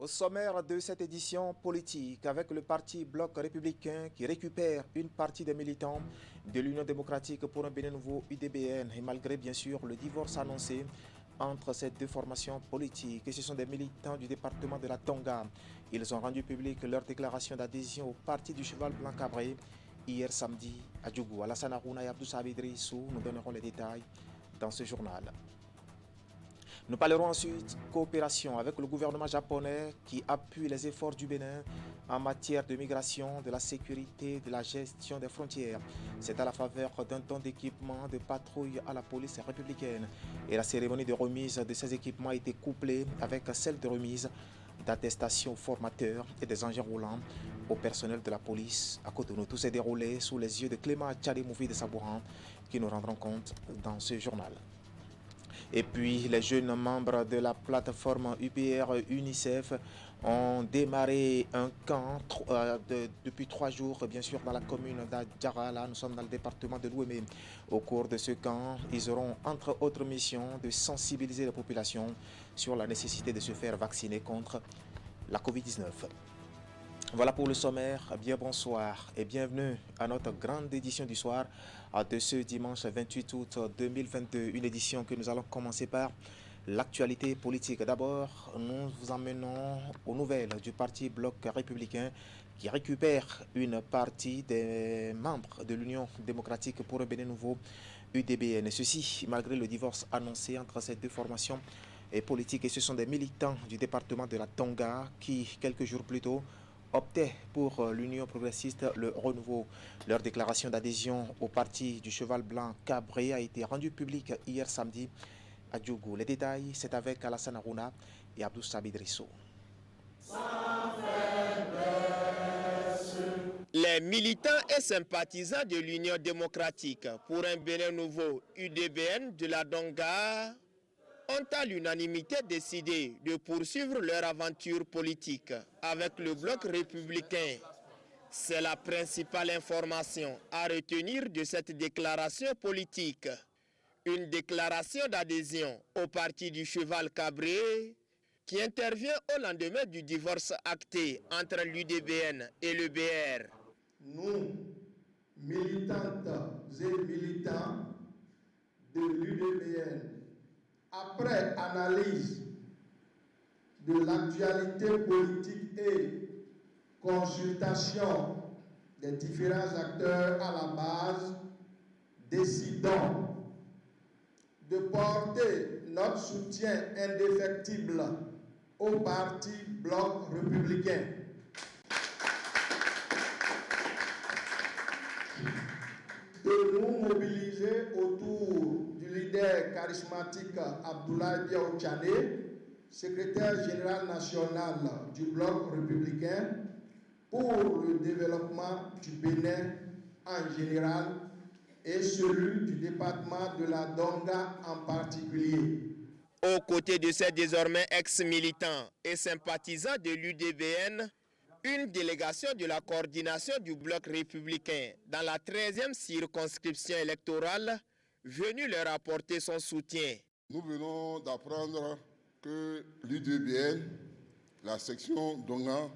Au sommaire de cette édition politique, avec le parti Bloc républicain qui récupère une partie des militants de l'Union démocratique pour un Bénin nouveau UDBN et malgré bien sûr le divorce annoncé entre ces deux formations politiques. Et ce sont des militants du département de la Tonga. Ils ont rendu public leur déclaration d'adhésion au parti du Cheval Blanc Cabré hier samedi à Djougou. Alassane Harouna et Abdou Sabid Rissou nous donneront les détails dans ce journal. Nous parlerons ensuite coopération avec le gouvernement japonais qui appuie les efforts du Bénin en matière de migration, de la sécurité, de la gestion des frontières. C'est à la faveur d'un don d'équipement de patrouille à la police républicaine. Et la cérémonie de remise de ces équipements a été couplée avec celle de remise d'attestations aux formateurs et des engins roulants au personnel de la police à Cotonou. Tout s'est déroulé sous les yeux de Clément Tcharimouvi de Sabouran qui nous rendront compte dans ce journal. Et puis, les jeunes membres de la plateforme UPR UNICEF ont démarré un camp depuis 3 jours, bien sûr, dans la commune d'Adjara. Là, nous sommes dans le département de l'Ouémé. Au cours de ce camp, ils auront, entre autres missions, de sensibiliser la population sur la nécessité de se faire vacciner contre la Covid-19. Voilà pour le sommaire. Bien bonsoir et bienvenue à notre grande édition du soir de ce dimanche 28 août 2022. Une édition que nous allons commencer par l'actualité politique. D'abord, nous vous emmenons aux nouvelles du parti Bloc républicain qui récupère une partie des membres de l'Union démocratique pour un Bénin nouveau UDBN. Et ceci malgré le divorce annoncé entre ces deux formations politiques. Et ce sont des militants du département de la Tonga qui, quelques jours plus tôt, optaient pour l'Union progressiste, le renouveau. Leur déclaration d'adhésion au parti du Cheval Blanc Cabré a été rendue publique hier samedi à Djougou. Les détails, c'est avec Alassane Harouna et Abdou Sabid Rissou. Les militants et sympathisants de l'Union démocratique pour un Bénin nouveau UDBN de la Tonga ont à l'unanimité décidé de poursuivre leur aventure politique avec le bloc républicain. C'est la principale information à retenir de cette déclaration politique. Une déclaration d'adhésion au parti du Cheval Cabré qui intervient au lendemain du divorce acté entre l'UDBN et le BR. Nous, militantes et militants de l'UDBN, après analyse de l'actualité politique et consultation des différents acteurs à la base, décidons de porter notre soutien indéfectible au parti Bloc républicain. De nous mobiliser autour du leader charismatique Abdoulaye Biao Tchané, secrétaire général national du Bloc républicain, pour le développement du Bénin en général et celui du département de la Tonga en particulier. Aux côtés de ces désormais ex-militants et sympathisants de l'UDBN, une délégation de la coordination du bloc républicain dans la 13e circonscription électorale venue leur apporter son soutien. Nous venons d'apprendre que l'UDBN, la section Donga,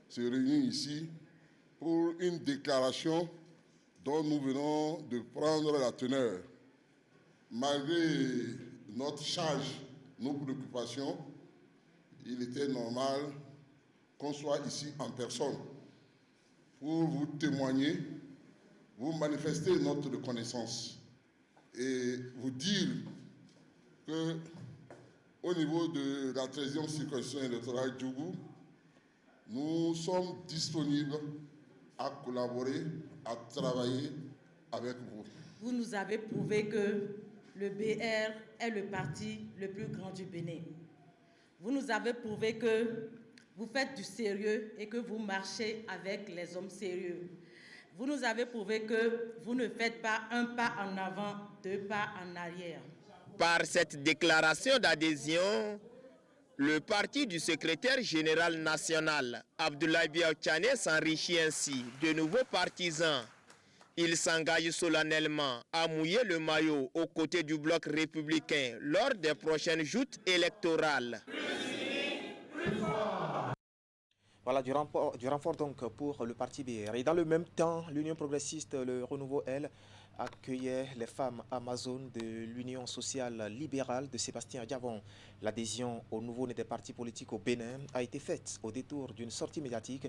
se réunit ici pour une déclaration dont nous venons de prendre la teneur. Malgré notre charge, nos préoccupations, il était normal qu'on soit ici en personne pour vous témoigner, vous manifester notre reconnaissance et vous dire que au niveau de la 13e circonscription électorale Djougou, nous sommes disponibles à collaborer, à travailler avec vous. Vous nous avez prouvé que le BR est le parti le plus grand du Bénin. Vous nous avez prouvé que vous faites du sérieux et que vous marchez avec les hommes sérieux. Vous nous avez prouvé que vous ne faites pas un pas en avant, 2 pas en arrière. Par cette déclaration d'adhésion, le parti du secrétaire général national, Abdoulaye Biao Tchané, s'enrichit ainsi de nouveaux partisans. Il s'engage solennellement à mouiller le maillot aux côtés du bloc républicain lors des prochaines joutes électorales. Voilà, du renfort donc pour le parti BR. Et dans le même temps, l'Union progressiste, le Renouveau, elle, accueillait les femmes Amazon de l'Union sociale libérale de Sébastien Adjavon. L'adhésion au nouveau-né des partis politiques au Bénin a été faite au détour d'une sortie médiatique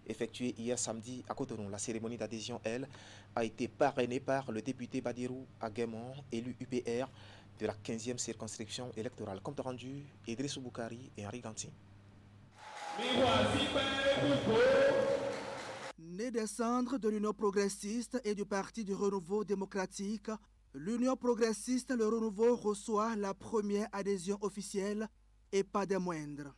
effectuée hier samedi à Cotonou. La cérémonie d'adhésion, elle, a été parrainée par le député Badirou Aguemon, élu UPR de la 15e circonscription électorale. Compte rendu, Idrissou Boukari et Henri Ganti. Né des cendres de l'Union progressiste et du Parti du Renouveau démocratique, l'Union progressiste Le Renouveau reçoit la première adhésion officielle et pas des moindres.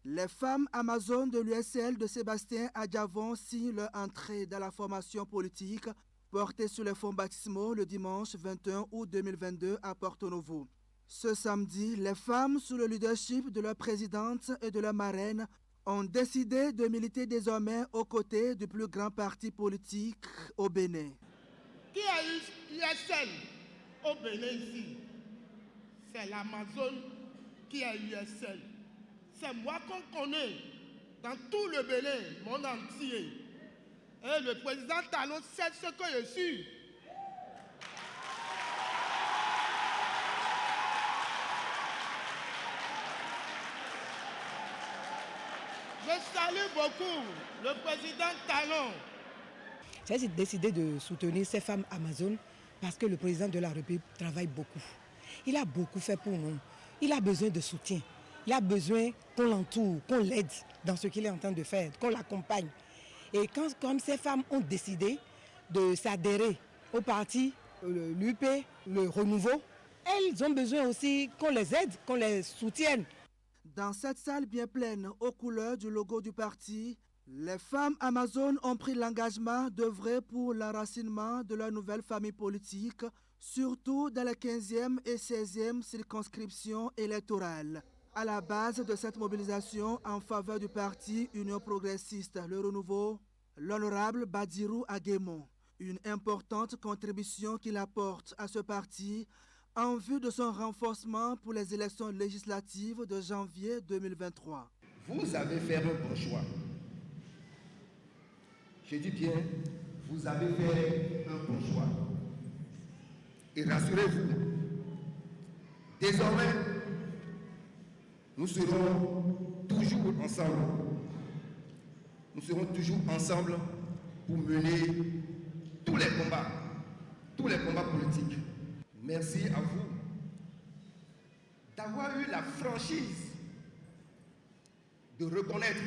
Les femmes Amazon de l'USL de Sébastien Adjavon signent leur entrée dans la formation politique portée sur les fonds baptismaux le dimanche 21 août 2022 à Porto Novo. Ce samedi, les femmes, sous le leadership de leur présidente et de leur marraine, ont décidé de militer désormais aux côtés du plus grand parti politique au Bénin. Qui a eu USL au Bénin ici? C'est l'Amazon qui a eu USL. C'est moi qu'on connaît dans tout le Bénin, monde entier. Et le président Talon sait ce que je suis. Je salue beaucoup le président Talon. J'ai décidé de soutenir ces femmes Amazon parce que le président de la République travaille beaucoup. Il a beaucoup fait pour nous. Il a besoin de soutien. Il a besoin qu'on l'entoure, qu'on l'aide dans ce qu'il est en train de faire, qu'on l'accompagne. Et comme ces femmes ont décidé de s'adhérer au parti, l'UP, le Renouveau, elles ont besoin aussi qu'on les aide, qu'on les soutienne. Dans cette salle bien pleine aux couleurs du logo du parti, les femmes Amazon ont pris l'engagement d'œuvrer pour l'enracinement de leur nouvelle famille politique, surtout dans les 15e et 16e circonscriptions électorales. À la base de cette mobilisation en faveur du parti Union progressiste Le Renouveau, l'honorable Badirou Aguemon, une importante contribution qu'il apporte à ce parti en vue de son renforcement pour les élections législatives de janvier 2023. Vous avez fait un bon choix. Je dis bien, vous avez fait un bon choix. Et rassurez-vous, désormais, nous serons toujours ensemble. Nous serons toujours ensemble pour mener tous les combats politiques. Merci à vous d'avoir eu la franchise de reconnaître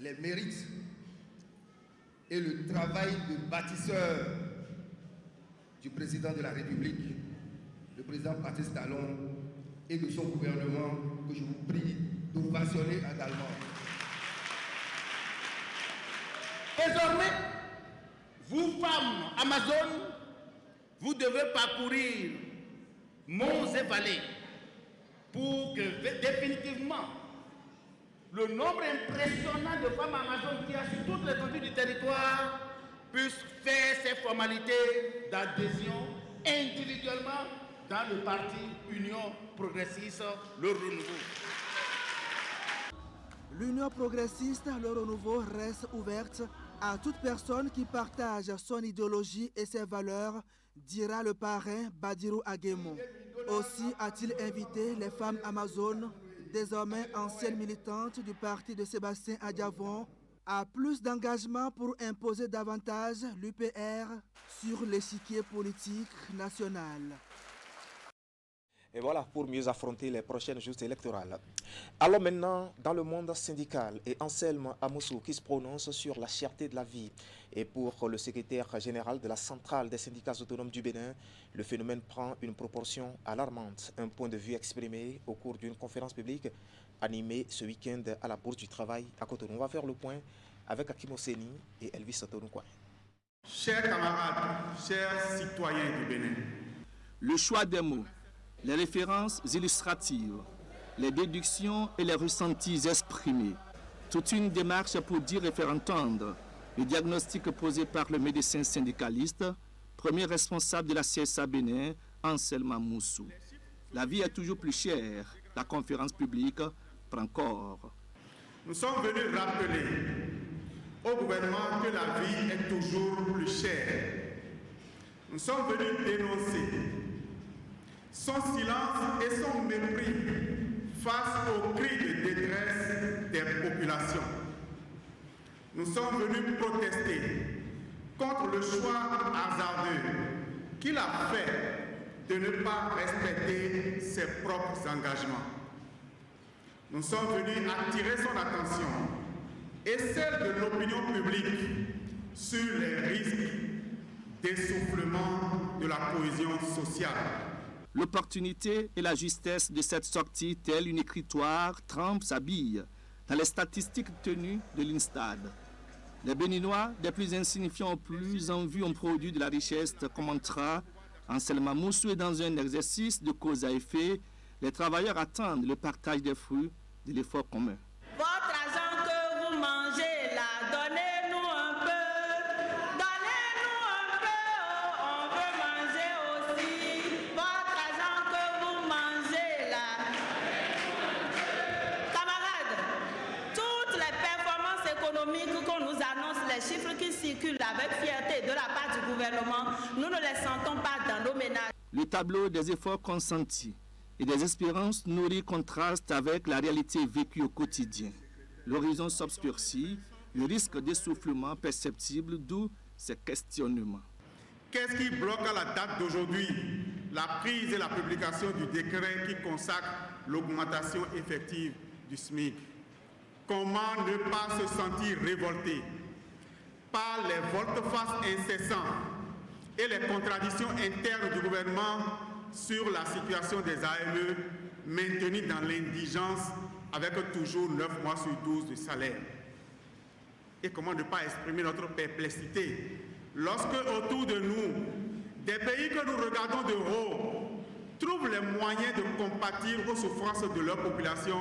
les mérites et le travail de bâtisseur du président de la République, le président Patrice Talon, et de son gouvernement, que je vous prie d'ovationner également. Désormais, vous femmes Amazon, vous devez parcourir monts et vallées pour que définitivement le nombre impressionnant de femmes Amazon qui a sur toute l'étendue du territoire puisse faire ses formalités d'adhésion individuellement dans le parti Union progressiste Le Renouveau. L'Union progressiste Le Renouveau reste ouverte à toute personne qui partage son idéologie et ses valeurs, dira le parrain Badirou Aguemon. Aussi a-t-il invité les femmes Amazon, désormais anciennes militantes du parti de Sébastien Adjavon, à plus d'engagement pour imposer davantage l'UPR sur l'échiquier politique national. Et voilà pour mieux affronter les prochaines joutes électorales. Allons maintenant dans le monde syndical et Anselme Amoussou qui se prononce sur la cherté de la vie. Et pour le secrétaire général de la centrale des syndicats autonomes du Bénin, le phénomène prend une proportion alarmante. Un point de vue exprimé au cours d'une conférence publique animée ce week-end à la Bourse du Travail à Cotonou. On va faire le point avec Hakim Osseni et Elvis Sotonoukouan. Chers camarades, chers citoyens du Bénin, le choix des mots, les références illustratives, les déductions et les ressentis exprimés. Toute une démarche pour dire et faire entendre le diagnostic posé par le médecin syndicaliste premier responsable de la CSA Bénin, Anselme Moussou. La vie est toujours plus chère. La conférence publique prend corps. Nous sommes venus rappeler au gouvernement que la vie est toujours plus chère. Nous sommes venus dénoncer son silence et son mépris face aux cris de détresse des populations. Nous sommes venus protester contre le choix hasardeux qu'il a fait de ne pas respecter ses propres engagements. Nous sommes venus attirer son attention et celle de l'opinion publique sur les risques d'essoufflement de la cohésion sociale. L'opportunité et la justesse de cette sortie, telle une écritoire, trempent sa bille dans les statistiques tenues de l'INSTAD. Les Béninois, des plus insignifiants aux plus en vue, ont produit de la richesse, commentera Anselme Moussou, et dans un exercice de cause à effet, les travailleurs attendent le partage des fruits de l'effort commun. Votre argent que vous mangez là, donnez-nous un peu, on veut manger aussi. Votre argent que vous mangez là. Camarades, toutes les performances économiques qu'on nous annonce, les chiffres qui circulent avec fierté de la part du gouvernement, nous ne les sentons pas dans nos ménages. Le tableau des efforts consentis et des espérances nourries contraste avec la réalité vécue au quotidien. L'horizon s'obscurcit, le risque d'essoufflement perceptible, d'où ces questionnements. Qu'est-ce qui bloque à la date d'aujourd'hui la prise et la publication du décret qui consacre l'augmentation effective du SMIC? Comment ne pas se sentir révolté par les volte-face incessants et les contradictions internes du gouvernement sur la situation des AME maintenus dans l'indigence avec toujours 9 mois sur 12 de salaire? Et comment ne pas exprimer notre perplexité lorsque autour de nous, des pays que nous regardons de haut trouvent les moyens de compatir aux souffrances de leur population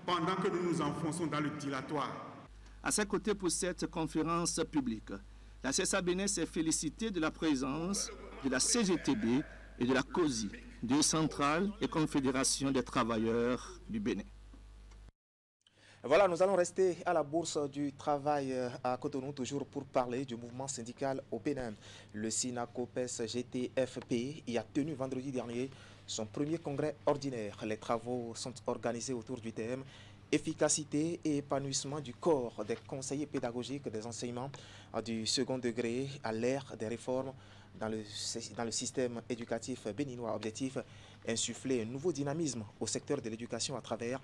pendant que nous nous enfonçons dans le dilatoire. À ses côtés pour cette conférence publique, la CSA Bénin s'est félicitée de la présence de la CGTB et de la COSI, deux centrales et confédérations des travailleurs du Bénin. Voilà, nous allons rester à la Bourse du Travail à Cotonou, toujours pour parler du mouvement syndical au Bénin. Le SYNACOPES GTFP y a tenu vendredi dernier son premier congrès ordinaire. Les travaux sont organisés autour du thème « Efficacité et épanouissement du corps des conseillers pédagogiques des enseignements du second degré à l'ère des réformes dans le système éducatif béninois ». Objectif, insuffler un nouveau dynamisme au secteur de l'éducation à travers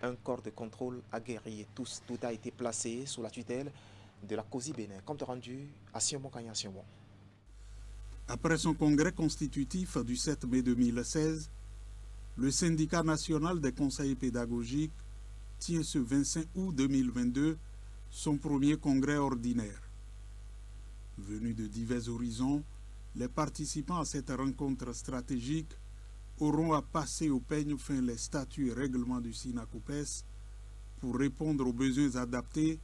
un corps de contrôle aguerri. Tout a été placé sous la tutelle de la COSI Bénin. Compte rendu à Sionbon Kanya Sionbon. Après son congrès constitutif du 7 mai 2016, le syndicat national des conseillers pédagogiques tient ce 25 août 2022 son premier congrès ordinaire. Venus de divers horizons, les participants à cette rencontre stratégique auront à passer au peigne fin les statuts et règlements du SYNACOPES pour répondre aux besoins adaptés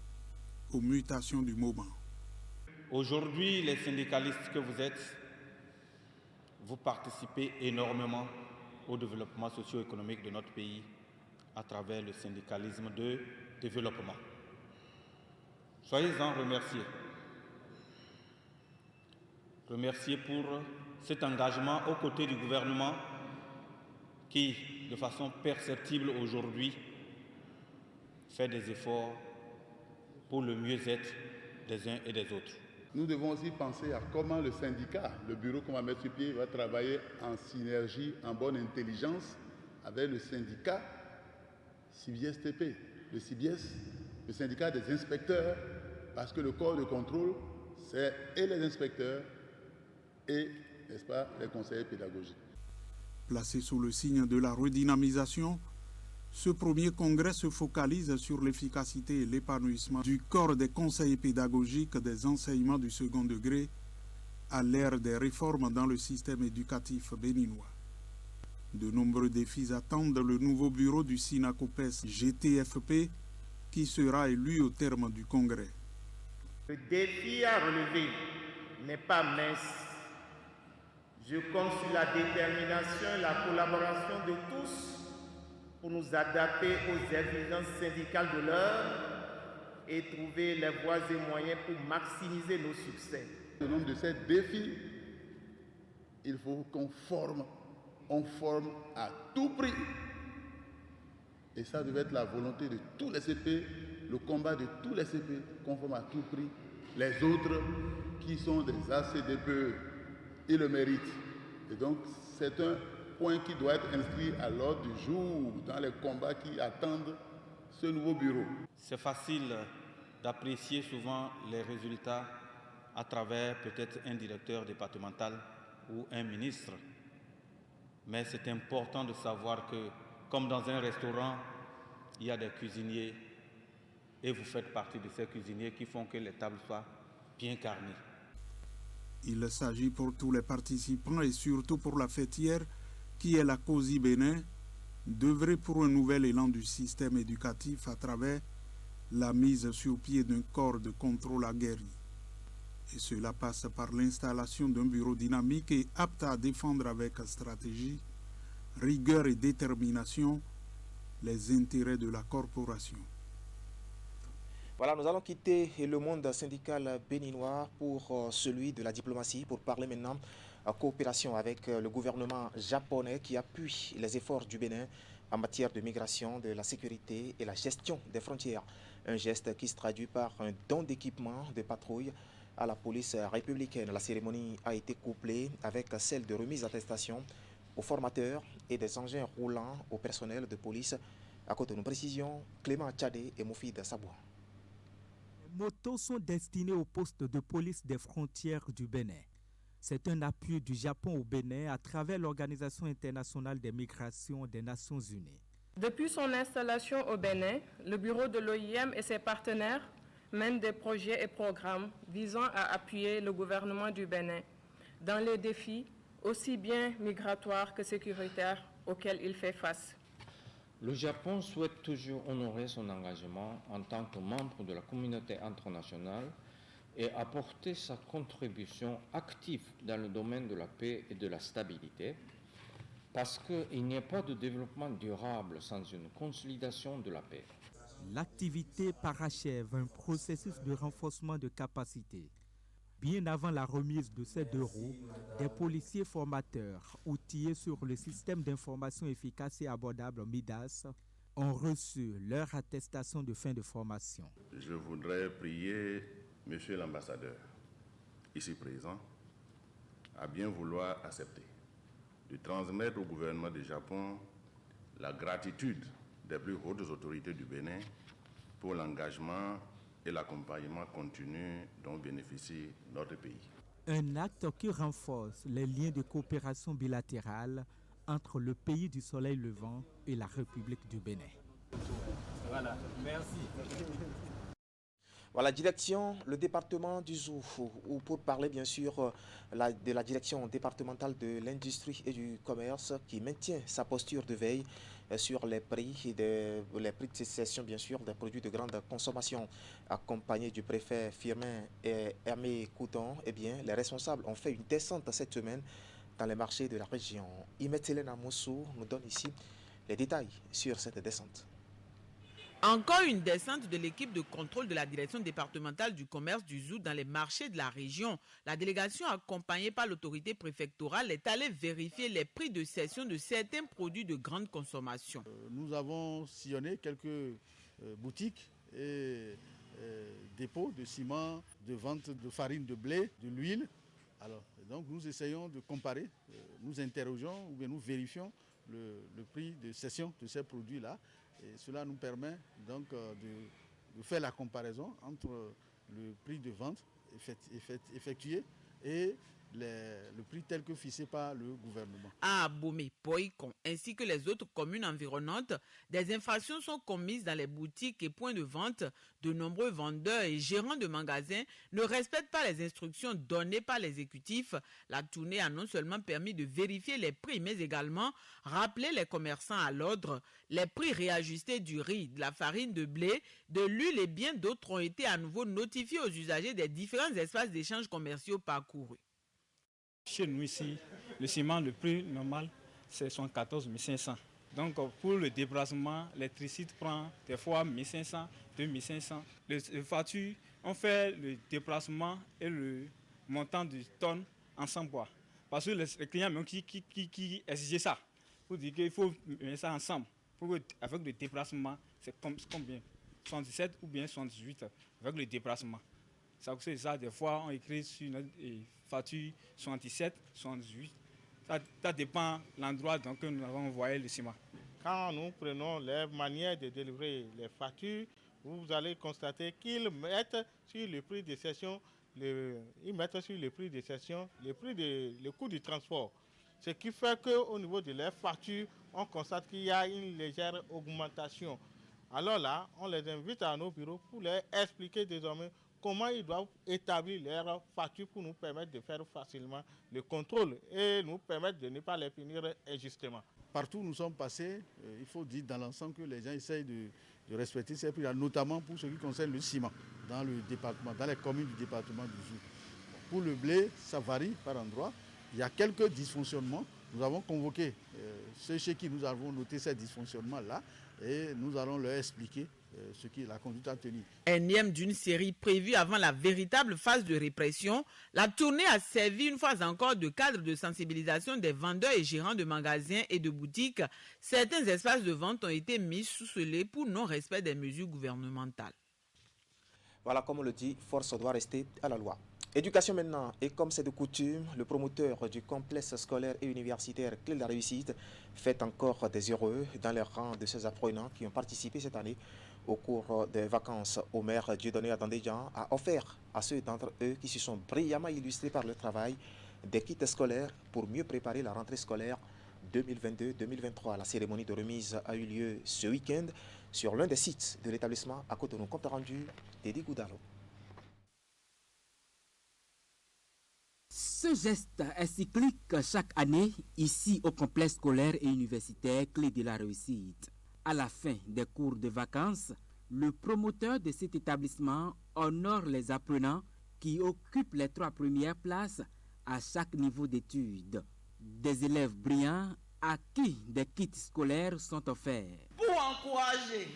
aux mutations du moment. Aujourd'hui, les syndicalistes que vous êtes, vous participez énormément au développement socio-économique de notre pays à travers le syndicalisme de développement. Soyez-en remerciés. Remerciés pour cet engagement aux côtés du gouvernement qui, de façon perceptible aujourd'hui, fait des efforts pour le mieux-être des uns et des autres. Nous devons aussi penser à comment le syndicat, le bureau qu'on va mettre sur pied, va travailler en synergie, en bonne intelligence avec le syndicat CIBIES-TP, le CIBIES, le syndicat des inspecteurs, parce que le corps de contrôle, c'est et les inspecteurs et, n'est-ce pas, les conseillers pédagogiques. Placé sous le signe de la redynamisation, ce premier congrès se focalise sur l'efficacité et l'épanouissement du corps des conseillers pédagogiques des enseignements du second degré à l'ère des réformes dans le système éducatif béninois. De nombreux défis attendent le nouveau bureau du SYNACOPES GTFP qui sera élu au terme du congrès. Le défi à relever n'est pas mince Je compte sur la détermination et la collaboration de tous pour nous adapter aux exigences syndicales de l'heure et trouver les voies et moyens pour maximiser nos succès. Au nom de ces défis, il faut qu'on forme à tout prix. Et ça devait être la volonté de tous les CP, le combat de tous les CP, qu'on forme à tout prix. Les autres qui sont des ACDPE, ils le méritent. Et donc, c'est un point qui doit être inscrit à l'ordre du jour dans les combats qui attendent ce nouveau bureau. C'est facile d'apprécier souvent les résultats à travers peut-être un directeur départemental ou un ministre. Mais c'est important de savoir que, comme dans un restaurant, il y a des cuisiniers et vous faites partie de ces cuisiniers qui font que les tables soient bien garnies. Il s'agit pour tous les participants et surtout pour la fêtière qui est la COSI Bénin d'œuvrer pour un nouvel élan du système éducatif à travers la mise sur pied d'un corps de contrôle aguerri. Et cela passe par l'installation d'un bureau dynamique et apte à défendre avec stratégie, rigueur et détermination les intérêts de la corporation. Voilà, nous allons quitter le monde syndical béninois pour celui de la diplomatie, pour parler maintenant coopération avec le gouvernement japonais qui appuie les efforts du Bénin en matière de migration, de la sécurité et la gestion des frontières. Un geste qui se traduit par un don d'équipement de patrouille à la police républicaine. La cérémonie a été couplée avec celle de remise d'attestation aux formateurs et des engins roulants au personnel de police. À côté de nos précisions, Clément Tchadé et Moufid Saboua. Les motos sont destinées au poste de police des frontières du Bénin. C'est un appui du Japon au Bénin à travers l'Organisation internationale des migrations des Nations unies. Depuis son installation au Bénin, le bureau de l'OIM et ses partenaires mènent des projets et programmes visant à appuyer le gouvernement du Bénin dans les défis aussi bien migratoires que sécuritaires auxquels il fait face. Le Japon souhaite toujours honorer son engagement en tant que membre de la communauté internationale et apporter sa contribution active dans le domaine de la paix et de la stabilité, parce qu'il n'y a pas de développement durable sans une consolidation de la paix. L'activité parachève un processus de renforcement de capacité. Bien avant la remise de ces 2 roues, des policiers formateurs outillés sur le système d'information efficace et abordable MIDAS ont reçu leur attestation de fin de formation. Je voudrais prier Monsieur l'ambassadeur, ici présent, à bien vouloir accepter de transmettre au gouvernement du Japon la gratitude des plus hautes autorités du Bénin pour l'engagement et l'accompagnement continu dont bénéficie notre pays. Un acte qui renforce les liens de coopération bilatérale entre le pays du soleil levant et la République du Bénin. Voilà, merci. Voilà, direction le département du Zou, ou pour parler bien sûr de la direction départementale de l'industrie et du commerce qui maintient sa posture de veille sur les prix de cessation bien sûr des produits de grande consommation. Accompagné du préfet Firmin et Hermé Couton, eh bien, les responsables ont fait une descente cette semaine dans les marchés de la région. Imet Hélène Moussou nous donne ici les détails sur cette descente. Encore une descente de l'équipe de contrôle de la direction départementale du commerce du Zou dans les marchés de la région. La délégation accompagnée par l'autorité préfectorale est allée vérifier les prix de cession de certains produits de grande consommation. Nous avons sillonné quelques boutiques et dépôts de ciment, de vente de farine de blé, de l'huile. Alors, donc nous essayons de comparer, nous interrogeons ou bien nous vérifions le prix de cession de ces produits-là. Et cela nous permet donc de faire la comparaison entre le prix de vente effectué et le prix tel que fixé par le gouvernement. À Abomey, Poïkon, ainsi que les autres communes environnantes, des infractions sont commises dans les boutiques et points de vente. De nombreux vendeurs et gérants de magasins ne respectent pas les instructions données par l'exécutif. La tournée a non seulement permis de vérifier les prix, mais également rappeler les commerçants à l'ordre. Les prix réajustés du riz, de la farine de blé, de l'huile et bien d'autres ont été à nouveau notifiés aux usagers des différents espaces d'échanges commerciaux parcourus. Chez nous ici, le ciment le plus normal, c'est 74 500. Donc pour le déplacement, l'électricité prend des fois 1500, 2500. Les factures, on fait le déplacement et le montant du tonne ensemble. Parce que les clients même qui exigeaient ça, pour dire qu'il faut mettre ça ensemble. Avec le déplacement, c'est combien 77 ou bien 78 avec le déplacement. C'est ça, des fois on écrit sur notre facture 77, 78. Ça dépend de l'endroit donc nous avons envoyé le ciment. Quand nous prenons les manières de délivrer les factures, vous allez constater qu'ils mettent sur le prix de cession, le coût du transport. Ce qui fait qu'au niveau de leurs factures, on constate qu'il y a une légère augmentation. Alors là, on les invite à nos bureaux pour leur expliquer désormais comment ils doivent établir leurs factures pour nous permettre de faire facilement le contrôle et nous permettre de ne pas les punir injustement. Partout où nous sommes passés, il faut dire dans l'ensemble que les gens essayent de respecter ces prix, notamment pour ce qui concerne le ciment dans le département, dans les communes du département du Sud. Pour le blé, ça varie par endroit. Il y a quelques dysfonctionnements. Nous avons convoqué ceux chez qui nous avons noté ces dysfonctionnements-là et nous allons leur expliquer ce qui est la conduite à tenir. Énième d'une série prévue avant la véritable phase de répression, la tournée a servi une fois encore de cadre de sensibilisation des vendeurs et gérants de magasins et de boutiques. Certains espaces de vente ont été mis sous scellé pour non-respect des mesures gouvernementales. Voilà, comme on le dit, force doit rester à la loi. Éducation maintenant, et comme c'est de coutume, le promoteur du complexe scolaire et universitaire Clé de la Réussite fait encore des heureux dans les rangs de ces apprenants qui ont participé cette année au cours des vacances. Omer Dieudonné Adandéjan a offert à ceux d'entre eux qui se sont brillamment illustrés par le travail des kits scolaires pour mieux préparer la rentrée scolaire 2022-2023. La cérémonie de remise a eu lieu ce week-end sur l'un des sites de l'établissement à Cotonou. Compte rendu Teddy Goudalo. Ce geste est cyclique chaque année ici au complexe scolaire et universitaire Clé de la Réussite. À la fin des cours de vacances, le promoteur de cet établissement honore les apprenants qui occupent les 3 premières places à chaque niveau d'études. Des élèves brillants à qui des kits scolaires sont offerts. Pour encourager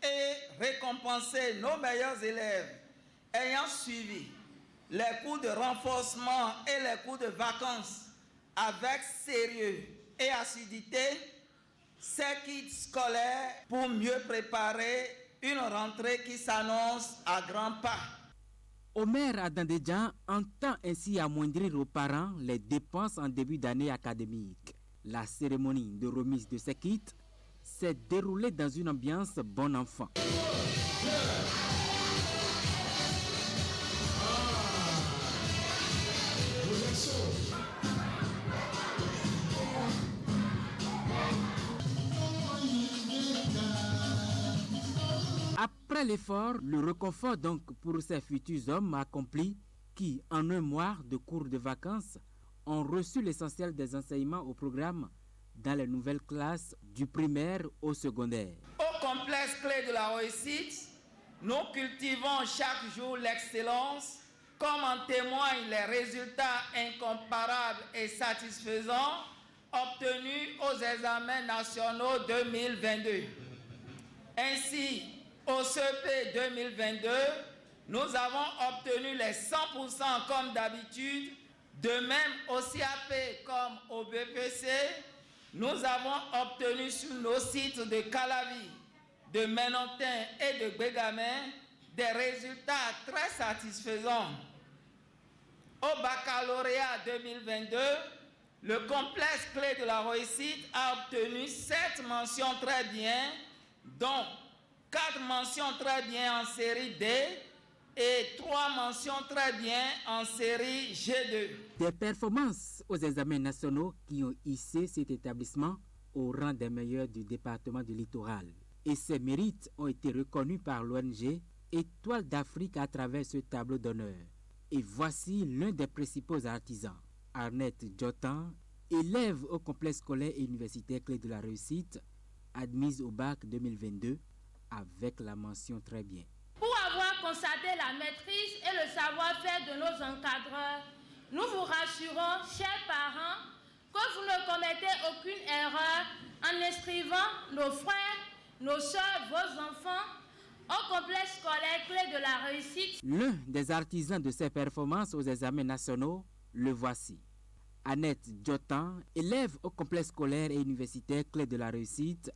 et récompenser nos meilleurs élèves ayant suivi les cours de renforcement et les cours de vacances avec sérieux et assiduité, ces kits scolaires pour mieux préparer une rentrée qui s'annonce à grands pas. Omer Adandéjan entend ainsi amoindrir aux parents les dépenses en début d'année académique. La cérémonie de remise de ces kits s'est déroulée dans une ambiance bon enfant. Après l'effort, le réconfort donc pour ces futurs hommes accomplis qui, en un mois de cours de vacances, ont reçu l'essentiel des enseignements au programme dans les nouvelles classes du primaire au secondaire. Au complexe Clé de la Réussite, nous cultivons chaque jour l'excellence, comme en témoignent les résultats incomparables et satisfaisants obtenus aux examens nationaux 2022. Ainsi, au CEP 2022, nous avons obtenu les 100% comme d'habitude. De même, au CAP comme au BPC, nous avons obtenu sur nos sites de Calavi, de Menontin et de Bégamin des résultats très satisfaisants. Au baccalauréat 2022, le complexe Clé de la Réussite a obtenu 7 mentions très bien, dont 4 mentions très bien en série D et 3 mentions très bien en série G2. Des performances aux examens nationaux qui ont hissé cet établissement au rang des meilleurs du département du littoral. Et ces mérites ont été reconnus par l'ONG Étoile d'Afrique à travers ce tableau d'honneur. Et voici l'un des principaux artisans, Arnette Jotan, élève au complexe scolaire et universitaire Clé de la Réussite, admise au bac 2022 avec la mention très bien. Pour avoir constaté la maîtrise et le savoir-faire de nos encadreurs, Nous vous rassurons, chers parents, que vous ne commettez aucune erreur en inscrivant nos frères, nos soeurs, vos enfants au complexe scolaire clé de la réussite. L'un des artisans de ces performances aux examens nationaux, le voici. Annette Djotan, élève au complexe scolaire et universitaire clé de la réussite,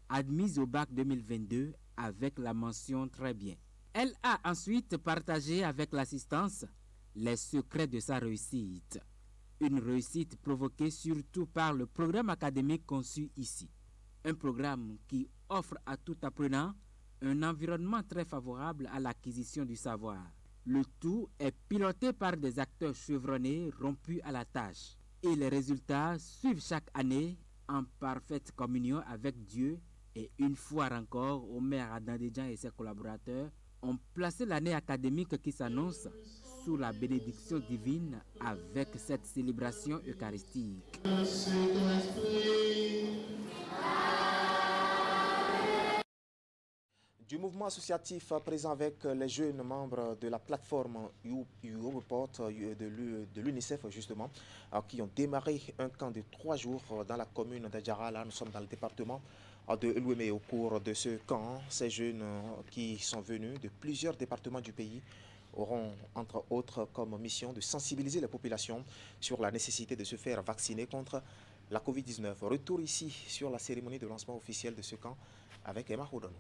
admise au bac 2022 avec la mention très bien. Elle a ensuite partagé avec l'assistance les secrets de sa réussite. Une réussite provoquée surtout par le programme académique conçu ici. Un programme qui offre à tout apprenant un environnement très favorable à l'acquisition du savoir. Le tout est piloté par des acteurs chevronnés rompus à la tâche. Et les résultats suivent chaque année en parfaite communion avec Dieu. Et une fois encore, Omer Adandéjan et ses collaborateurs ont placé l'année académique qui s'annonce sous la bénédiction divine avec cette célébration eucharistique. Du mouvement associatif présent avec les jeunes membres de la plateforme YouReport de l'UNICEF justement, qui ont démarré un camp de 3 jours dans la commune d'Adjara. Là, nous sommes dans le département de Louémé. Au cours de ce camp, ces jeunes qui sont venus de plusieurs départements du pays auront entre autres comme mission de sensibiliser les populations sur la nécessité de se faire vacciner contre la Covid-19. Retour ici sur la cérémonie de lancement officiel de ce camp avec Emma Houdon.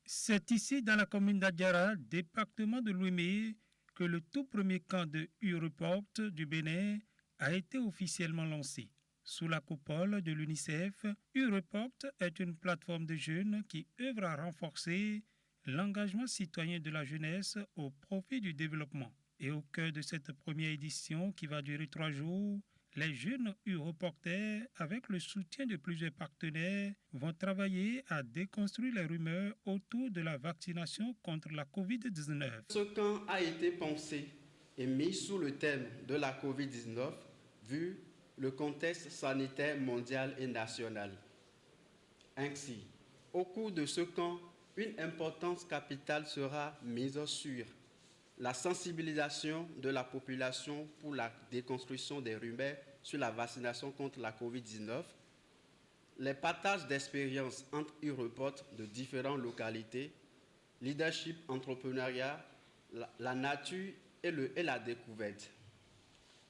C'est ici dans la commune d'Adjara, département de Louémé, que le tout premier camp de YouReport du Bénin a été officiellement lancé. Sous la coupole de l'UNICEF, YouReport est une plateforme de jeunes qui œuvre à renforcer l'engagement citoyen de la jeunesse au profit du développement. Et au cœur de cette première édition qui va durer 3 jours, les jeunes YouReporters, avec le soutien de plusieurs partenaires, vont travailler à déconstruire les rumeurs autour de la vaccination contre la Covid-19. Ce camp a été pensé et mis sous le thème de la Covid-19, vu le contexte sanitaire mondial et national. Ainsi, au cours de ce camp, une importance capitale sera mise sur la sensibilisation de la population pour la déconstruction des rumeurs sur la vaccination contre la Covid-19, les partages d'expériences entre YouReport de différentes localités, leadership, entrepreneuriat, la nature et la découverte.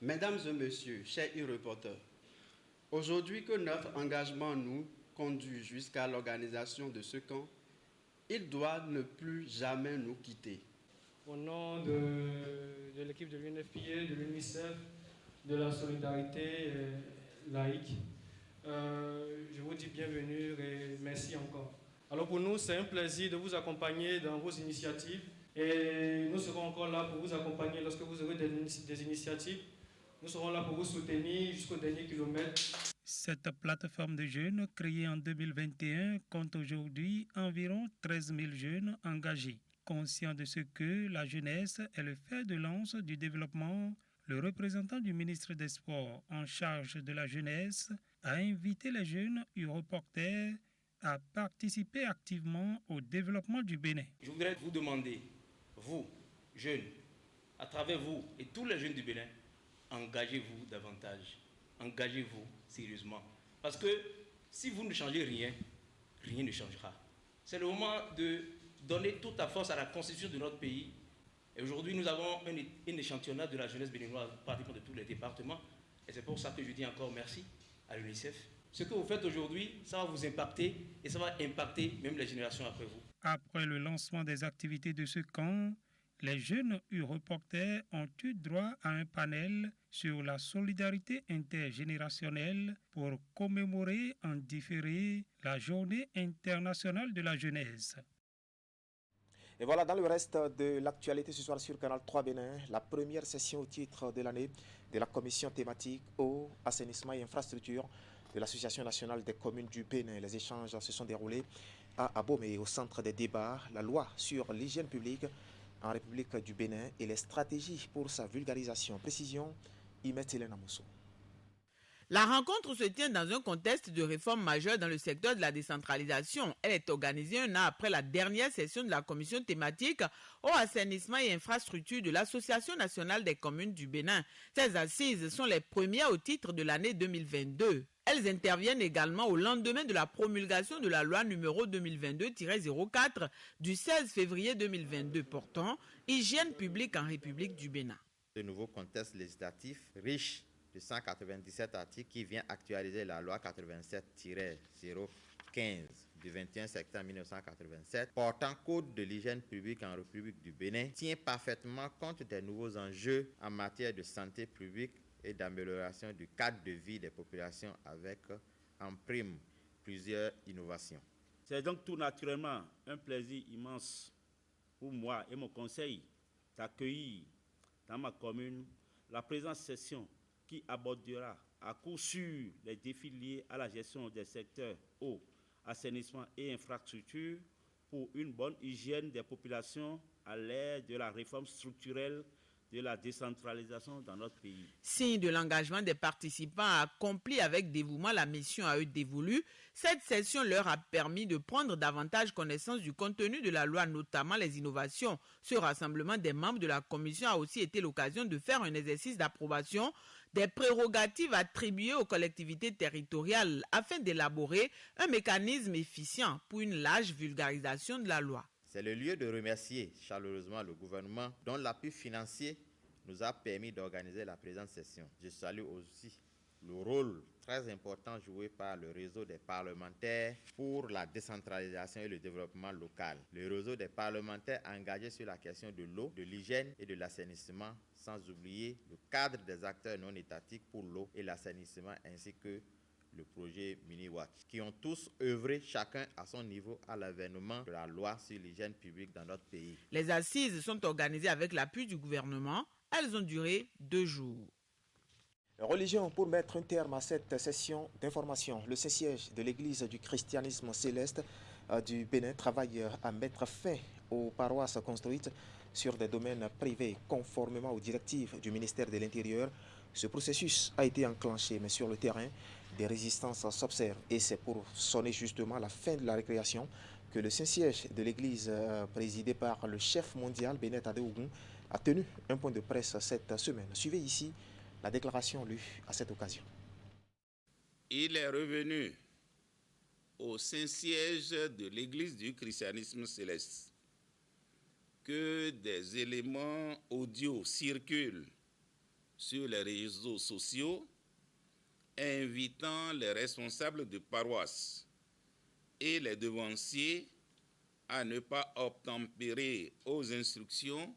Mesdames et messieurs, chers YouReporters, aujourd'hui que notre engagement nous conduit jusqu'à l'organisation de ce camp, il doit ne plus jamais nous quitter. Au nom de l'équipe de l'UNFPA, de l'UNICEF, de la solidarité laïque, je vous dis bienvenue et merci encore. Alors pour nous, c'est un plaisir de vous accompagner dans vos initiatives et nous serons encore là pour vous accompagner lorsque vous aurez des initiatives. Nous serons là pour vous soutenir jusqu'au dernier kilomètre. Cette plateforme de jeunes créée en 2021 compte aujourd'hui environ 13 000 jeunes engagés. Conscient de ce que la jeunesse est le fer de lance du développement, le représentant du ministre des Sports en charge de la jeunesse a invité les jeunes YouReporters à participer activement au développement du Bénin. Je voudrais vous demander, vous, jeunes, à travers vous et tous les jeunes du Bénin, engagez-vous davantage, engagez-vous sérieusement. Parce que si vous ne changez rien, rien ne changera. C'est le moment de donner toute la force à la constitution de notre pays. Et aujourd'hui, nous avons un échantillonnage de la jeunesse béninoise, pratiquement de tous les départements. Et c'est pour ça que je dis encore merci à l'UNICEF. Ce que vous faites aujourd'hui, ça va vous impacter et ça va impacter même les générations après vous. Après le lancement des activités de ce camp, les jeunes YouReporters ont eu droit à un panel sur la solidarité intergénérationnelle pour commémorer en différé la Journée internationale de la jeunesse. Et voilà, dans le reste de l'actualité ce soir sur Canal 3 Bénin, la première session au titre de l'année de la commission thématique eau, assainissement et infrastructure de l'Association nationale des communes du Bénin. Les échanges se sont déroulés à Abomey, au centre des débats, la loi sur l'hygiène publique en République du Bénin et les stratégies pour sa vulgarisation. Précision, Imet Hélène Amousso. La rencontre se tient dans un contexte de réforme majeure dans le secteur de la décentralisation. Elle est organisée un an après la dernière session de la commission thématique au assainissement et infrastructure de l'Association nationale des communes du Bénin. Ces assises sont les premières au titre de l'année 2022. Elles interviennent également au lendemain de la promulgation de la loi numéro 2022-04 du 16 février 2022 portant hygiène publique en République du Bénin. Le nouveau contexte législatif riche de 197 articles qui vient actualiser la loi 87-015 du 21 septembre 1987 portant code de l'hygiène publique en République du Bénin tient parfaitement compte des nouveaux enjeux en matière de santé publique et d'amélioration du cadre de vie des populations avec en prime plusieurs innovations. C'est donc tout naturellement un plaisir immense pour moi et mon conseil d'accueillir dans ma commune la présente session qui abordera à coup sûr les défis liés à la gestion des secteurs eau, assainissement et infrastructure pour une bonne hygiène des populations à l'ère de la réforme structurelle de la décentralisation dans notre pays. Signe de l'engagement des participants à accomplir avec dévouement la mission à eux dévolue, cette session leur a permis de prendre davantage connaissance du contenu de la loi, notamment les innovations. Ce rassemblement des membres de la commission a aussi été l'occasion de faire un exercice d'approbation des prérogatives attribuées aux collectivités territoriales afin d'élaborer un mécanisme efficient pour une large vulgarisation de la loi. C'est le lieu de remercier chaleureusement le gouvernement dont l'appui financier nous a permis d'organiser la présente session. Je salue aussi le rôle très important joué par le réseau des parlementaires pour la décentralisation et le développement local. Le réseau des parlementaires engagés sur la question de l'eau, de l'hygiène et de l'assainissement, sans oublier le cadre des acteurs non étatiques pour l'eau et l'assainissement ainsi que le projet Mini-Watch, qui ont tous œuvré chacun à son niveau à l'avènement de la loi sur l'hygiène publique dans notre pays. Les assises sont organisées avec l'appui du gouvernement. Elles ont duré 2 jours. Religion pour mettre un terme à cette session d'information. Le Saint-Siège de l'Église du christianisme céleste du Bénin travaille à mettre fin aux paroisses construites sur des domaines privés conformément aux directives du ministère de l'Intérieur. Ce processus a été enclenché, mais sur le terrain, des résistances s'observent et c'est pour sonner justement la fin de la récréation que le Saint-Siège de l'Église présidé par le chef mondial Benet Adeogun a tenu un point de presse cette semaine. Suivez ici la déclaration lue à cette occasion. Il est revenu au Saint-Siège de l'Église du christianisme céleste que des éléments audio circulent sur les réseaux sociaux invitant les responsables de paroisse et les devanciers à ne pas obtempérer aux instructions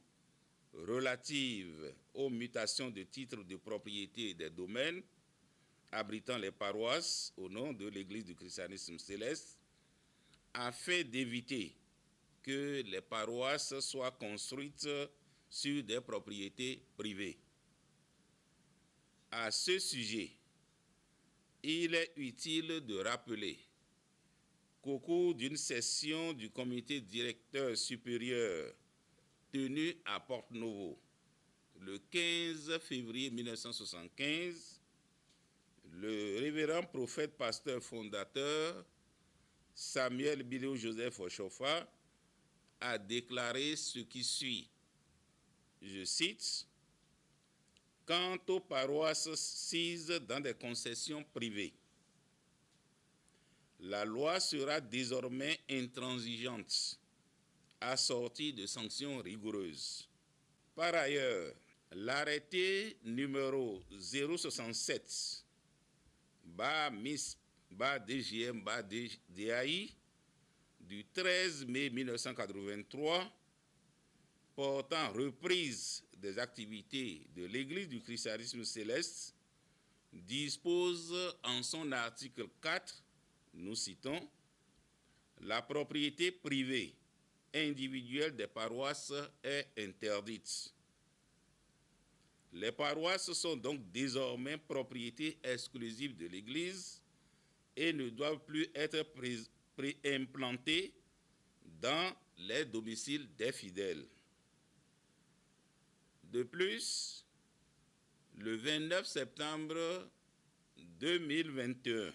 relatives aux mutations de titres de propriété des domaines abritant les paroisses au nom de l'Église du christianisme céleste, afin d'éviter que les paroisses soient construites sur des propriétés privées. À ce sujet, il est utile de rappeler qu'au cours d'une session du comité directeur supérieur tenue à Porte-Novo le 15 février 1975, le révérend prophète pasteur fondateur Samuel Bileo Joseph Oshofa a déclaré ce qui suit. Je cite: « Quant aux paroisses sises dans des concessions privées, la loi sera désormais intransigeante, assortie de sanctions rigoureuses. Par ailleurs, l'arrêté numéro 067/MISP/DGM/DAI du 13 mai 1983 portant reprise des activités de l'Église du christianisme céleste dispose en son article 4, nous citons, « La propriété privée individuelle des paroisses est interdite. Les paroisses sont donc désormais propriété exclusive de l'Église et ne doivent plus être préimplantées dans les domiciles des fidèles. De plus, le 29 septembre 2021,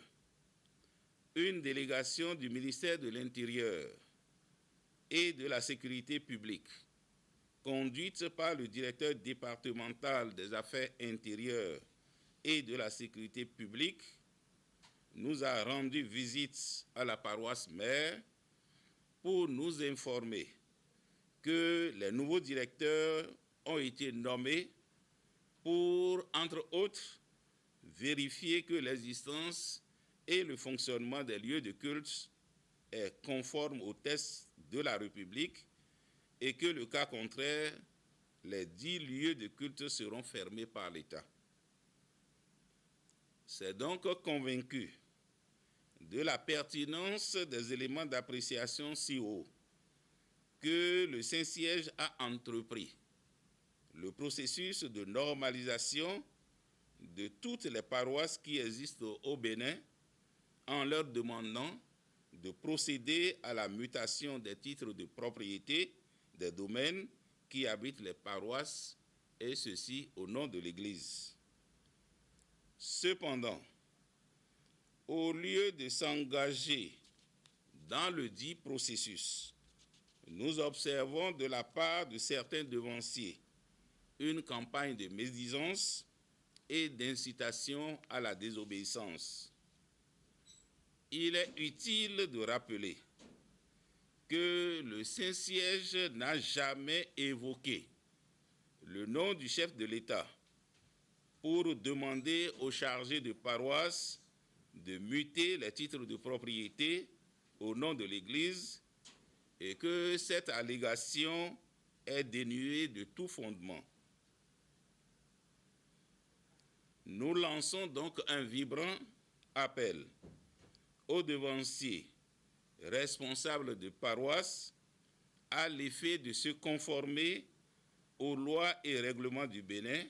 une délégation du ministère de l'Intérieur et de la Sécurité publique, conduite par le directeur départemental des affaires intérieures et de la sécurité publique, nous a rendu visite à la paroisse mère pour nous informer que les nouveaux directeurs ont été nommés pour, entre autres, vérifier que l'existence et le fonctionnement des lieux de culte est conforme aux tests de la République et que, le cas contraire, les 10 lieux de culte seront fermés par l'État. C'est donc convaincu de la pertinence des éléments d'appréciation si haut que le Saint-Siège a entrepris le processus de normalisation de toutes les paroisses qui existent au Bénin en leur demandant de procéder à la mutation des titres de propriété des domaines qui habitent les paroisses, et ceci au nom de l'Église. Cependant, au lieu de s'engager dans le dit processus, nous observons de la part de certains devanciers une campagne de médisance et d'incitation à la désobéissance. Il est utile de rappeler que le Saint-Siège n'a jamais évoqué le nom du chef de l'État pour demander aux chargés de paroisse de muter les titres de propriété au nom de l'Église et que cette allégation est dénuée de tout fondement. Nous lançons donc un vibrant appel aux devanciers responsables de paroisse à l'effet de se conformer aux lois et règlements du Bénin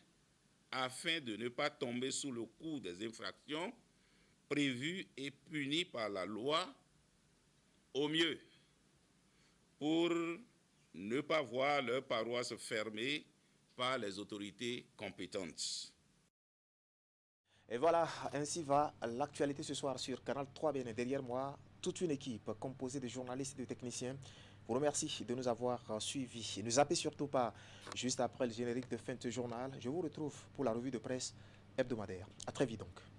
afin de ne pas tomber sous le coup des infractions prévues et punies par la loi, au mieux pour ne pas voir leur paroisse fermée par les autorités compétentes. Et voilà, ainsi va l'actualité ce soir sur Canal 3 Bénin. Derrière moi, toute une équipe composée de journalistes et de techniciens vous remercie de nous avoir suivis. Ne zappez surtout pas, juste après le générique de fin de journal, je vous retrouve pour la revue de presse hebdomadaire. À très vite donc.